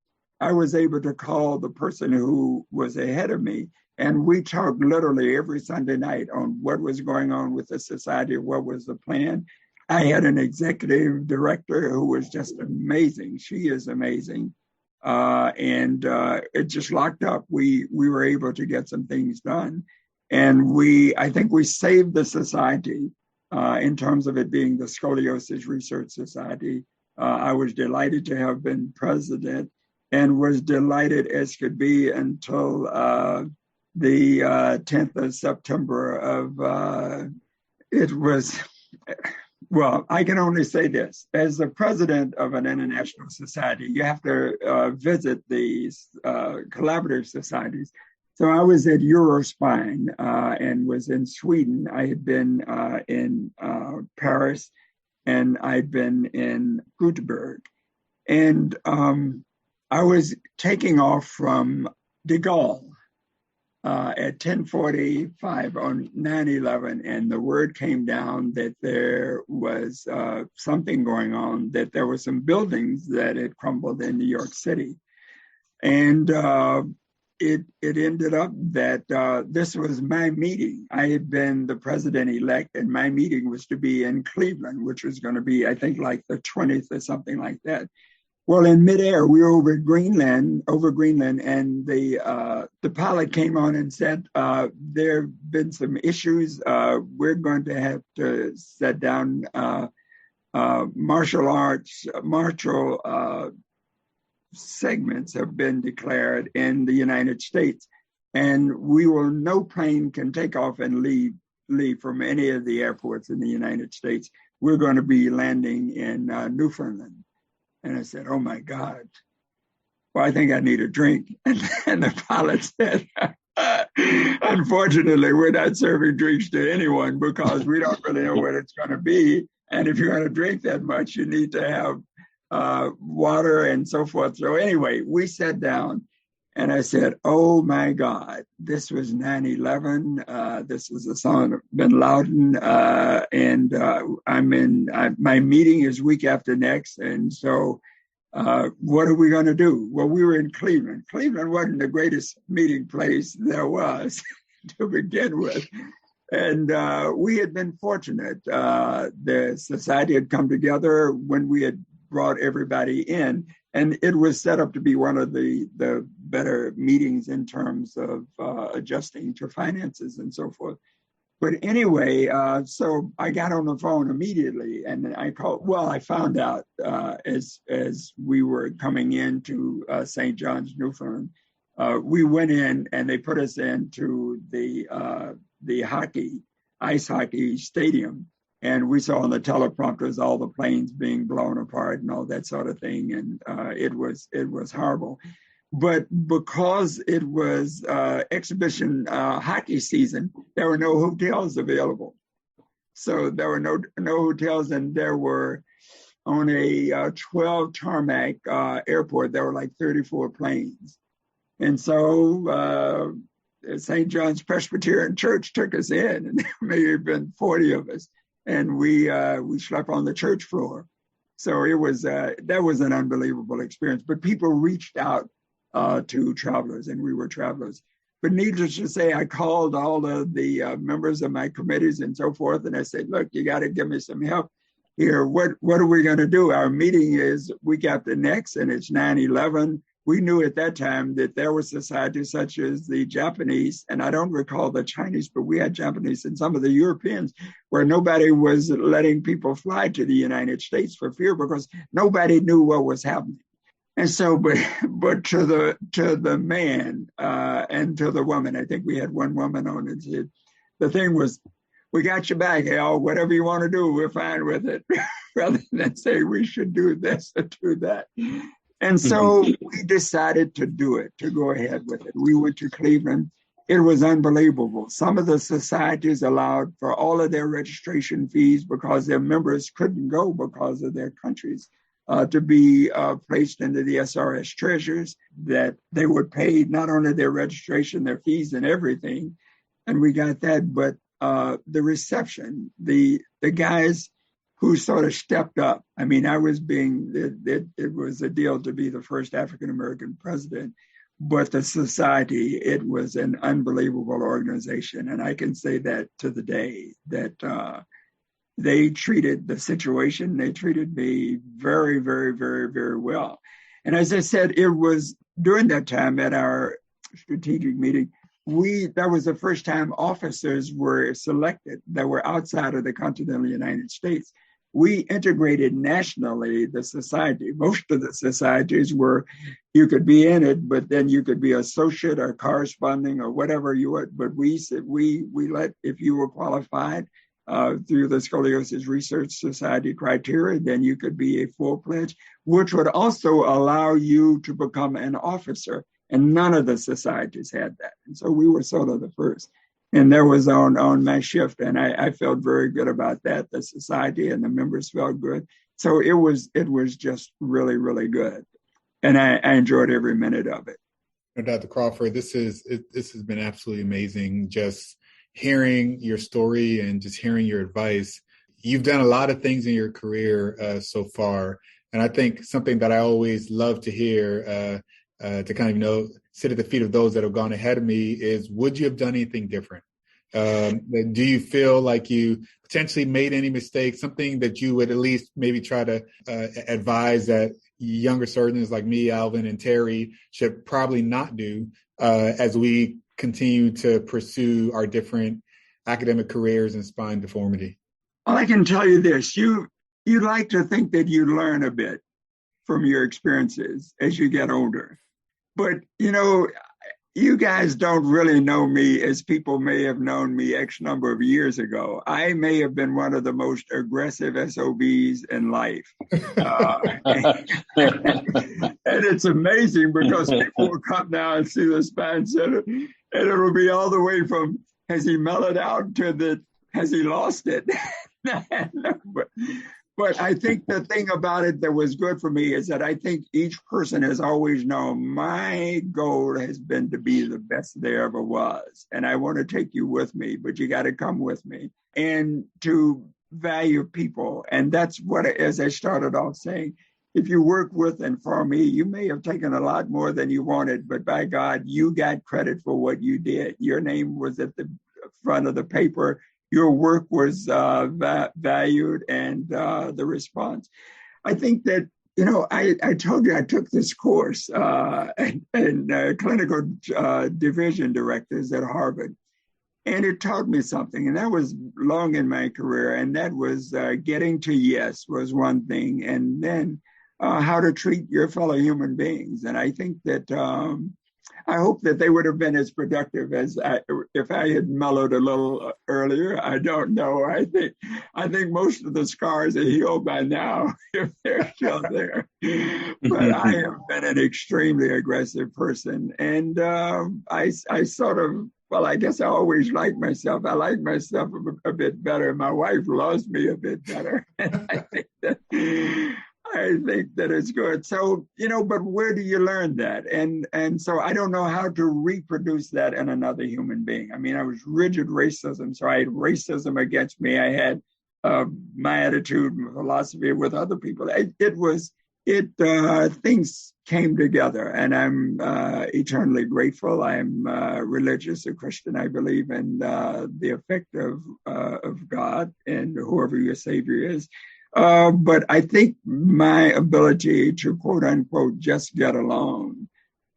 I was able to call the person who was ahead of me, and we talked literally every Sunday night on what was going on with the society, what was the plan. I had an executive director who was just amazing. She is amazing. And it just locked up. We were able to get some things done. And I think we saved the society in terms of it being the Scoliosis Research Society. I was delighted to have been president and was delighted as could be until the 10th of September of, it was, well, I can only say this. As the president of an international society, you have to visit these collaborative societies. So I was at Eurospine and was in Sweden. I had been in Paris, and I'd been in Göteborg. And I was taking off from De Gaulle at 10:45 on 9/11, and the word came down that there was something going on, that there were some buildings that had crumbled in New York City. And it ended up that this was my meeting. I had been the president-elect, and my meeting was to be in Cleveland, which was going to be, I think, like the 20th or something like that. Well, in midair, we were over Greenland, and the pilot came on and said, there have been some issues. We're going to have to set down martial segments have been declared in the United States, and no plane can take off and leave from any of the airports in the United States. We're going to be landing in Newfoundland. And I said, oh my God, well, I think I need a drink. And the pilot said, unfortunately, we're not serving drinks to anyone because we don't really know what it's going to be. And if you're going to drink that much, you need to have water and so forth. So anyway, we sat down and I said, oh my God, this was 9/11. This was the son of bin Laden. And my meeting is week after next. And so what are we going to do? Well, we were in Cleveland. Cleveland wasn't the greatest meeting place there was to begin with. And we had been fortunate. The society had come together when we had brought everybody in, and it was set up to be one of the better meetings in terms of adjusting to finances and so forth. But anyway, so I got on the phone immediately, and I called. Well, I found out as we were coming into St. John's, Newfoundland, we went in and they put us into the ice hockey stadium. And we saw on the teleprompters all the planes being blown apart and all that sort of thing. And it was horrible. But because it was exhibition hockey season, there were no hotels available. So there were no hotels, and there were on a 12 tarmac airport, there were like 34 planes. And so St. John's Presbyterian Church took us in, and there may have been 40 of us. And we slept on the church floor. So it was that was an unbelievable experience. But people reached out to travelers, and we were travelers. But needless to say, I called all of the members of my committees and so forth, and I said, look, you got to give me some help here. What are we going to do? Our meeting is week after next, and it's 9/11. We knew at that time that there were societies such as the Japanese, and I don't recall the Chinese, but we had Japanese and some of the Europeans, where nobody was letting people fly to the United States for fear because nobody knew what was happening. And so, but to the man and to the woman, I think we had one woman on it. The thing was, we got your back, Al. Whatever you want to do, we're fine with it, rather than say we should do this or do that. And so we decided to do it, to go ahead with it. We went to Cleveland. It was unbelievable. Some of the societies allowed for all of their registration fees because their members couldn't go because of their countries to be placed into the SRS treasures, that they would pay not only their registration, their fees and everything. And we got that, but the reception, the guys who sort of stepped up. I mean, it was a deal to be the first African-American president, but the society, it was an unbelievable organization. And I can say that to the day that they treated the situation, they treated me very, very, very, very well. And as I said, it was during that time at our strategic meeting, that was the first time officers were selected that were outside of the continental United States. We integrated nationally the society. Most of the societies were, you could be in it, but then you could be associate or corresponding or whatever you would. But we said we let, if you were qualified through the Scoliosis Research Society criteria, then you could be a full-fledged, which would also allow you to become an officer. And none of the societies had that. And so we were sort of the first. And that was on my shift. And I felt very good about that. The society and the members felt good. So it was just really, really good. And I enjoyed every minute of it. Dr. Crawford, this has been absolutely amazing. Just hearing your story and just hearing your advice. You've done a lot of things in your career so far. And I think something that I always love to hear to kind of, sit at the feet of those that have gone ahead of me is, would you have done anything different? Do you feel like you potentially made any mistakes, something that you would at least maybe try to advise that younger surgeons like me, Alvin, and Terry should probably not do as we continue to pursue our different academic careers in spine deformity? Well, I can tell you this. You like to think that you learn a bit from your experiences as you get older. But, you guys don't really know me as people may have known me X number of years ago. I may have been one of the most aggressive SOBs in life. And it's amazing because people will come down and see the spine center, and it'll be all the way from, has he mellowed out, to has he lost it? But I think the thing about it that was good for me is that I think each person has always known my goal has been to be the best there ever was. And I want to take you with me, but you got to come with me, and to value people. And that's what, as I started off saying, if you work with and for me, you may have taken a lot more than you wanted, but by God, you got credit for what you did. Your name was at the front of the paper. Your work was valued, and the response. I think that, I told you I took this course in clinical division directors at Harvard, and it taught me something, and that was long in my career, and that was getting to yes was one thing, and then how to treat your fellow human beings. And I think that I hope that they would have been as productive as if I had mellowed a little earlier. I don't know. I think most of the scars are healed by now if they're still there. But I have been an extremely aggressive person, and I sort of, well, I guess I always liked myself. I like myself a bit better. My wife loves me a bit better, and I think that it's good. So, but where do you learn that? And so I don't know how to reproduce that in another human being. I mean, I was rigid racism. So I had racism against me. I had my attitude, my philosophy with other people. Things came together, and I'm eternally grateful. I'm religious, a Christian. I believe in the effect of God and whoever your Savior is. But I think my ability to, quote unquote, just get along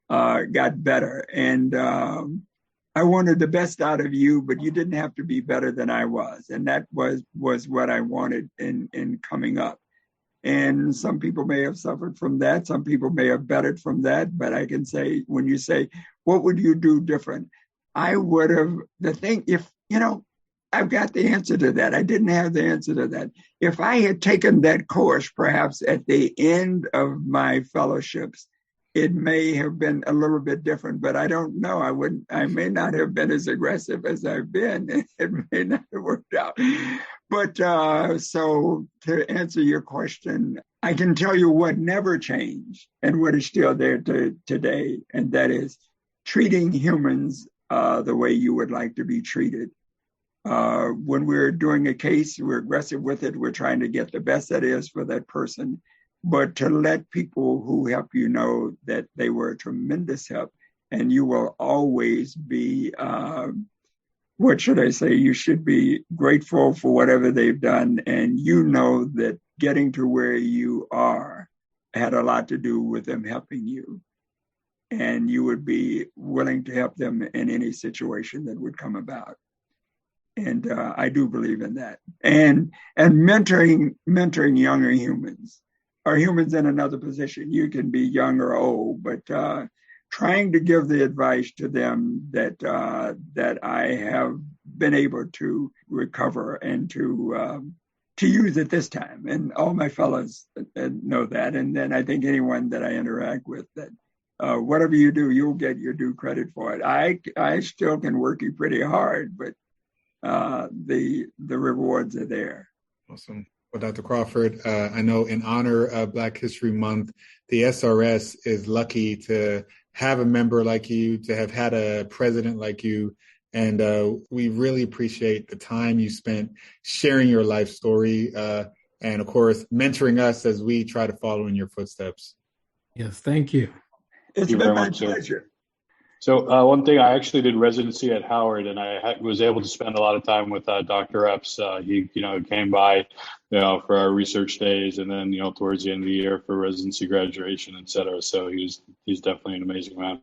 got better. And I wanted the best out of you, but you didn't have to be better than I was. And that was what I wanted in coming up. And some people may have suffered from that. Some people may have bettered from that. But I can say, when you say, what would you do different? I would have, I've got the answer to that. I didn't have the answer to that. If I had taken that course, perhaps at the end of my fellowships, it may have been a little bit different, but I don't know. I may not have been as aggressive as I've been. It may not have worked out. But so to answer your question, I can tell you what never changed and what is still there today, and that is treating humans the way you would like to be treated. When we're doing a case, we're aggressive with it. We're trying to get the best that is for that person. But to let people who help you know that they were a tremendous help, and you will always be, what should I say? You should be grateful for whatever they've done. And you know that getting to where you are had a lot to do with them helping you. and you would be willing to help them in any situation that would come about. And I do believe in that. And mentoring younger humans, or humans in another position. You can be young or old, but trying to give the advice to them that I have been able to recover and to use at this time. And all my fellows know that. And then I think anyone that I interact with, that whatever you do, you'll get your due credit for it. I still can work you pretty hard, but the rewards are there. Awesome. Well, Dr. Crawford, I know in honor of Black History Month, the SRS is lucky to have a member like you, to have had a president like you. And we really appreciate the time you spent sharing your life story and, of course, mentoring us as we try to follow in your footsteps. Yes, thank you. It's been my pleasure. So one thing, I actually did residency at Howard, and I was able to spend a lot of time with Dr. Epps. He, came by, for our research days, and then, towards the end of the year for residency graduation, et cetera. So he's definitely an amazing man.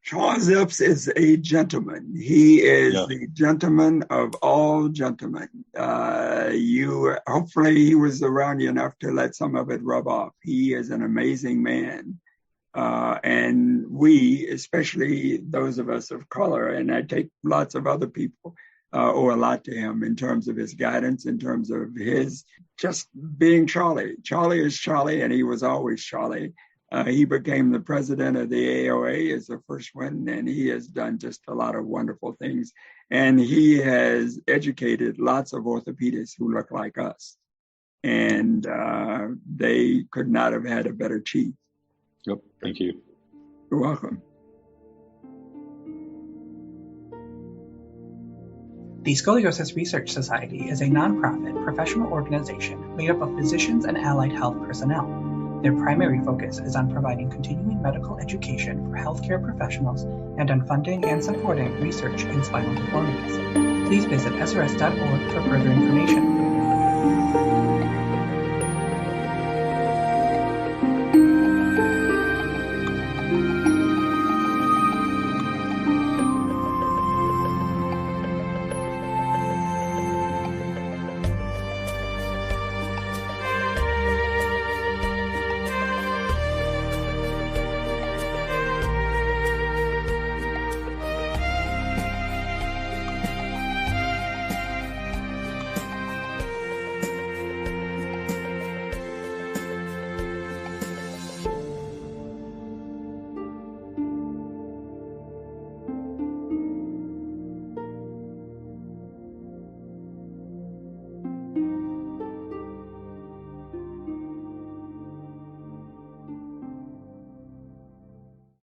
Charles Epps is a gentleman. He is the gentleman of all gentlemen. Hopefully he was around you enough to let some of it rub off. He is an amazing man. And we, especially those of us of color, and I take lots of other people, owe a lot to him in terms of his guidance, in terms of his just being Charlie. Charlie is Charlie, and he was always Charlie. He became the president of the AOA as the first one, and he has done just a lot of wonderful things. And he has educated lots of orthopedists who look like us. And they could not have had a better chief. Yep. Thank you. You're welcome. The Scoliosis Research Society is a nonprofit professional organization made up of physicians and allied health personnel. Their primary focus is on providing continuing medical education for healthcare professionals and on funding and supporting research in spinal deformities. Please visit srs.org for further information.